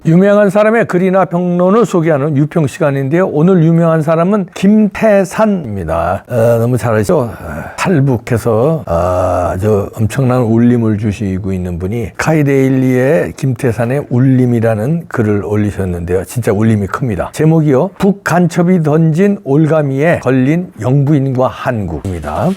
유명한 사람의 글이나 평론을 소개하는 유평 시간인데요. 오늘 유명한 사람은 김태산입니다. 너무 잘 아시죠? 탈북해서 아주 엄청난 울림을 주시고 있는 분이 카이데일리의 김태산의 울림이라는 글을 올리셨는데요. 진짜 울림이 큽니다. 제목이요. 북간첩이 던진 올가미에 걸린 영부인과 한국입니다.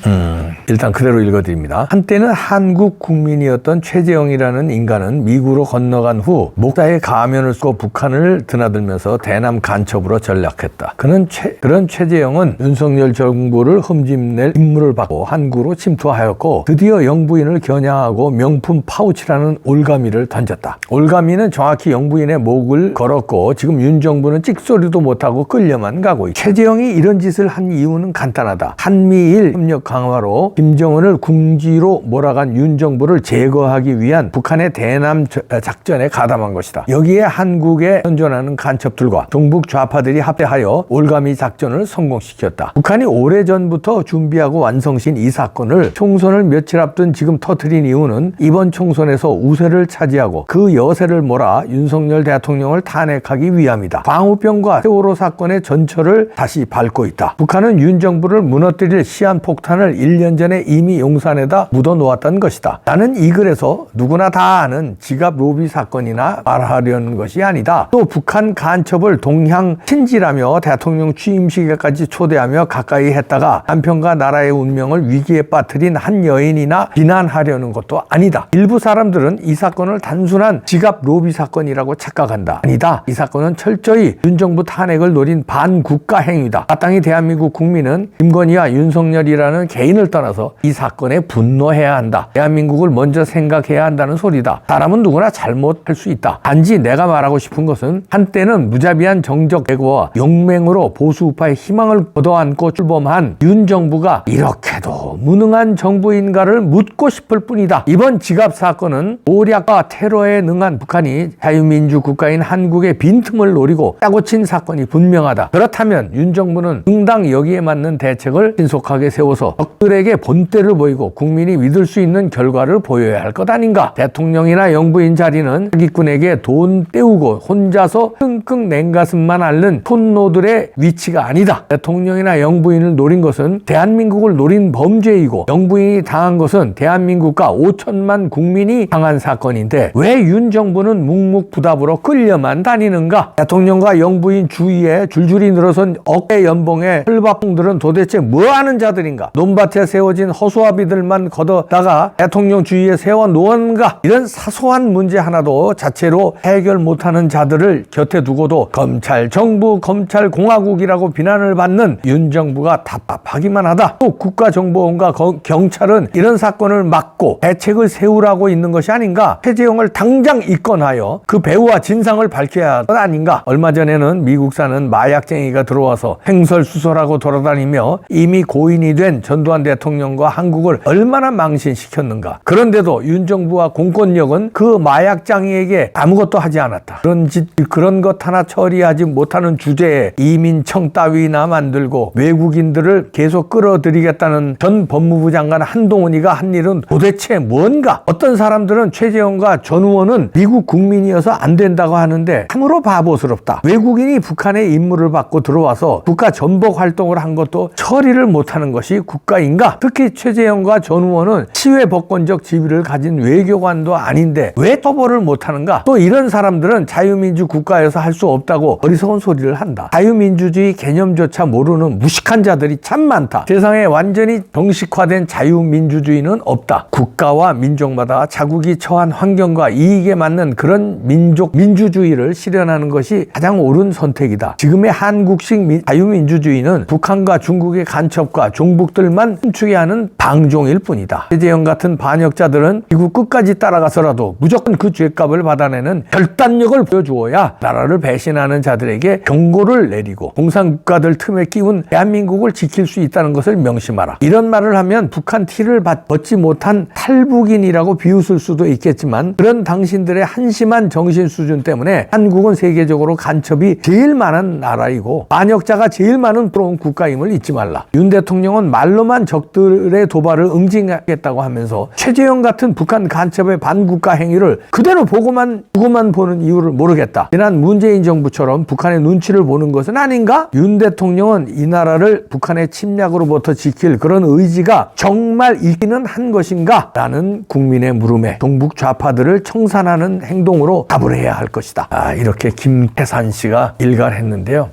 일단 그대로 읽어드립니다. 한때는 한국 국민이었던 최재형이라는 인간은 미국으로 건너간 후 목다에 가면을 쓰고 북한을 드나들면서 대남 간첩으로 전락했다. 그런 최재형은 윤석열 정부를 흠집낼 임무를 받고 한국으로 침투하였고 드디어 영부인을 겨냥하고 명품 파우치라는 올가미를 던졌다. 올가미는 정확히 영부인의 목을 걸었고 지금 윤 정부는 찍소리도 못하고 끌려만 가고 있다. 최재형이 이런 짓을 한 이유는 간단하다. 한미일 협력 강화로 김정은을 궁지로 몰아간 윤 정부를 제거하기 위한 북한의 대남 작전에 가담한 것이다. 여기에 한국에 현존하는 간첩들과 동북 좌파들이 합해하여 올가미 작전을 성공시켰다. 북한이 오래전부터 준비하고 완성신 이 사건을 총선을 며칠 앞둔 지금 터뜨린 이유는 이번 총선에서 우세를 차지하고 그 여세를 몰아 윤석열 대통령을 탄핵하기 위함이다. 광우병과 세월호 사건의 전철을 다시 밟고 있다. 북한은 윤 정부를 무너뜨릴 시한폭탄을 1년 전에 이미 용산에다 묻어놓았던 것이다. 나는 이 글에서 누구나 다 아는 지갑 로비 사건이나 말하려는 것이 아니다. 또 북한 간첩을 동향 친지라며 대통령 취임식에까지 초대하며 가까이 했다가 남편과 나라의 운명을 위기에 빠뜨린 한 여인이나 비난하려는 것도 아니다. 일부 사람들은 이 사건을 단순한 지갑 로비 사건이라고 착각한다. 아니다. 이 사건은 철저히 윤 정부 탄핵을 노린 반국가 행위다. 마땅히 대한민국 국민은 김건희와 윤석열이라는 개인을 떠나서 이 사건에 분노해야 한다. 대한민국을 먼저 생각해야 한다는 소리다. 사람은 누구나 잘못할 수 있다. 단지 내가 말하고 싶은 것은 한때는 무자비한 정적 왜곡와 용맹으로 보수우파의 희망을 걷어안고 출범한 윤 정부가 이렇게도 무능한 정부인가를 묻고 싶을 뿐이다. 이번 지갑 사건은 오략과 테러에 능한 북한이 자유민주 국가인 한국의 빈틈을 노리고 짜고 친 사건이 분명하다. 그렇다면 윤 정부는 응당 여기에 맞는 대책을 신속하게 세워서 적들에게 본때를 보이고 국민이 믿을 수 있는 결과를 보여야 할 것 아닌가. 대통령이나 영부인 자리는 사기꾼에게 돈 떼우고 혼자서 끙끙 냉가슴만 앓는 촌노들의 위치가 아니다. 대통령이나 영부인을 노린 것은 대한민국을 노린 범죄이고 영부인이 당한 것은 대한민국과 5천만 국민이 당한 사건인데 왜 윤 정부는 묵묵부답으로 끌려만 다니는가? 대통령과 영부인 주위에 줄줄이 늘어선 억대 연봉의 헐밥통들은 도대체 뭐하는 자들인가? 논밭에 세워진 허수아비들만 걷어다가 대통령 주위에 세워놓은가? 이런 사소한 문제 하나도 자체로 해결 못하는 자들을 곁에 두고도 검찰, 정부, 검찰, 공화국이라고 비난을 받는 윤 정부가 답답하기만 하다. 또 국가정보원과 경찰은 이런 사건을 막고 대책을 세우라고 있는 것이 아닌가? 최재형을 당장 입건하여 그 배후와 진상을 밝혀야 할 것 아닌가? 얼마 전에는 미국 사는 마약쟁이가 들어와서 횡설수설하고 돌아다니며 이미 고인이 된 전두환 대통령과 한국을 얼마나 망신시켰는가? 그런데도 윤 정부와 공권력은 그 마약장이에게 아무것도 하지 않았다. 그런 것 하나 처리하지 못하는 주제에 이민청 따위나 만들고 외국인들을 계속 끌어들이겠다는 전 법무부 장관 한동훈이가 한 일은 도대체 뭔가? 어떤 사람들은 최재형과 전우원은 미국 국민이어서 안 된다고 하는데 참으로 바보스럽다. 외국인이 북한의 임무를 받고 들어와서 국가 전복 활동을 한 것도 처리를 못하는 것이 국가인가? 특히 최재형과 전우원은 치외 법권적 지위를 가진 외교관도 아닌데 왜 처벌을 못하는가? 또 이런 사람들은 자유민주 국가에서 할 수 없다고 어리석은 소리를 한다. 자유민주주의 개념조차 모르는 무식한 자들이 참 많다. 세상에 완전히 정식화된 자유민주주의는 없다. 국가와 민족마다 자국이 처한 환경과 이익에 맞는 그런 민주주의를 실현하는 것이 가장 옳은 선택이다. 지금의 한국식 자유민주주의는 북한과 중국의 간첩과 종북들만 춤추게 하는 방종일 뿐이다. 최재형 같은 반역자들은 미국 끝까지 따라가서라도 무조건 그 죗값을 받아내는 결단력을 보여주어야 나라를 배신하는 자들에게 경고를 내리고 공산국가들 틈에 끼운 대한민국을 지킬 수 있다는 것을 명심하라. 이런 말을 하면 북한 티를 벗지 못한 탈북인이라고 비웃을 수도 있겠지만 그런 당신들의 한심한 정신 수준 때문에 한국은 세계적으로 간첩이 제일 많은 나라이고 반역자가 제일 많은 부러운 국가임을 잊지 말라. 윤 대통령은 말로만 적들의 도발을 응징하겠다고 하면서 최재형 같은 북한 간첩의 반국가 행위를 그대로 보고만 보느냐 이유를 모르겠다. 지난 문재인 정부처럼 북한의 눈치를 보는 것은 아닌가? 윤 대통령은 이 나라를 북한의 침략으로부터 지킬 그런 의지가 정말 있기는 한 것인가? 라는 국민의 물음에 동북 좌파들을 청산하는 행동으로 답을 해야 할 것이다. 이렇게 김태산 씨가 일갈했는데요.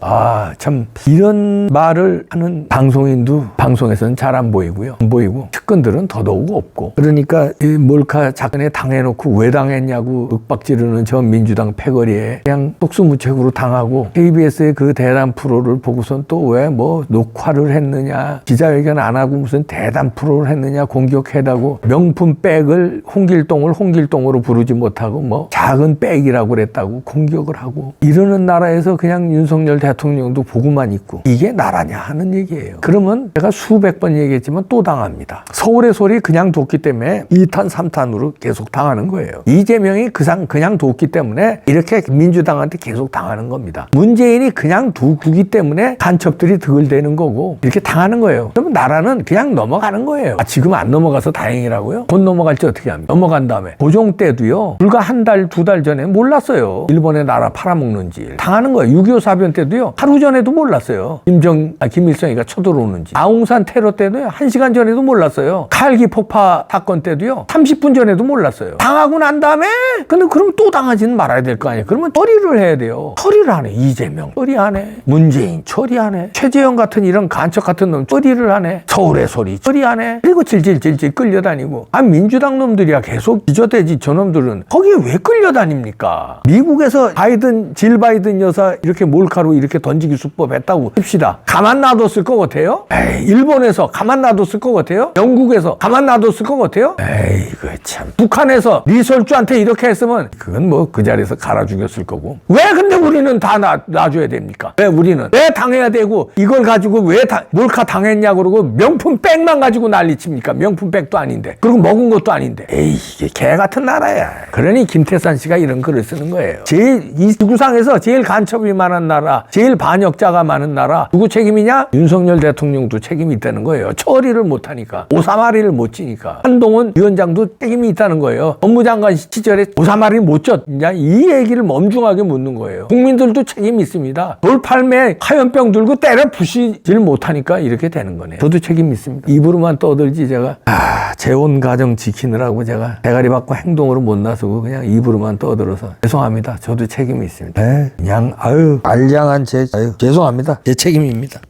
참 이런 말을 하는 방송인도 방송에서는 잘 안 보이고요. 안 보이고 측근들은 더더욱 없고. 그러니까 이 몰카 작전에 당해놓고 왜 당했냐고 윽박지르는 저 민주당 패거리에 그냥 속수무책으로 당하고 KBS의 그 대담 프로를 보고선 또 왜 뭐 녹화를 했느냐, 기자회견 안 하고 무슨 대담 프로를 했느냐 공격해다고 명품 백을 홍길동으로 부르지 못하고 뭐 작은 백이라고 그랬다고 공격을 하고 이러는 나라에서 그냥 윤석열 대통령도 보고만 있고 이게 나라냐 하는 얘기예요. 그러면 제가 수백 번 얘기했지만 또 당합니다. 서울의 소리 그냥 뒀기 때문에 2탄 3탄으로 계속 당하는 거예요. 이재명이 그냥 뒀기 때문에 이렇게 민주당한테 계속 당하는 겁니다. 문재인이 그냥 두기 때문에 간첩들이 득을대는 거고 이렇게 당하는 거예요. 그러면 나라는 그냥 넘어가는 거예요. 지금 안 넘어가서 다행이라고요? 곧 넘어갈지 어떻게 합니까? 넘어간 다음에 고종 때도요. 불과 한 달, 두 달 전에 몰랐어요. 일본의 나라 팔아먹는지. 당하는 거예요. 6.25 사변 때도요. 하루 전에도 몰랐어요. 김일성이가 쳐들어오는지. 아웅산 테러 때도요. 1시간 전에도 몰랐어요. 칼기 폭파 사건 때도요. 30분 전에도 몰랐어요. 당하고 난 다음에 근데 그럼 또 당하지는 말아야 될 거 아니에요. 그러면 처리를 해야 돼요. 처리를 안 해. 이재명 처리 안 해. 문재인 처리 안 해. 최재형 같은 이런 간첩 같은 놈 처리를 안 해. 서울의 소리 처리 안 해. 그리고 질질 끌려다니고. 민주당 놈들이야 계속 기저대지. 저놈들은 거기에 왜 끌려다닙니까? 미국에서 질 바이든 여사 이렇게 몰카로 이렇게 던지기 수법 했다고 합시다. 가만 놔뒀을 것 같아요? 일본에서 가만 놔뒀을 것 같아요? 영국에서 가만 놔뒀을 것 같아요? 이거 참. 북한에서 리설주한테 이렇게 했으면 그건 뭐 그 자리에서 갈아 죽였을 거고. 왜 근데 우리는 다 놔줘야 됩니까? 왜 우리는? 왜 당해야 되고 이걸 가지고 왜 몰카 당했냐 그러고 명품 백만 가지고 난리칩니까? 명품 백도 아닌데. 그리고 먹은 것도 아닌데. 이게 개 같은 나라야. 그러니 김태산 씨가 이런 글을 쓰는 거예요. 이 지구상에서 제일 간첩이 많은 나라, 제일 반역자가 많은 나라 누구 책임이냐? 윤석열 대통령도 책임이 있다는 거예요. 처리를 못하니까. 오사마리를 못 지니까. 한동훈 위원장도 책임이 있다는 거예요. 법무장관 시절에 오사마리를 못 졌냐? 이 얘기를 엄중하게 묻는 거예요. 국민들도 책임이 있습니다. 돌팔매 화염병 들고 때려 부시질 못하니까 이렇게 되는 거네요. 저도 책임이 있습니다. 입으로만 떠들지 제가 재혼 가정 지키느라고 제가 대가리 받고 행동으로 못 나서고 그냥 입으로만 떠들어서 죄송합니다. 저도 책임이 있습니다. 그냥 알량한 죄송합니다. 제 책임입니다.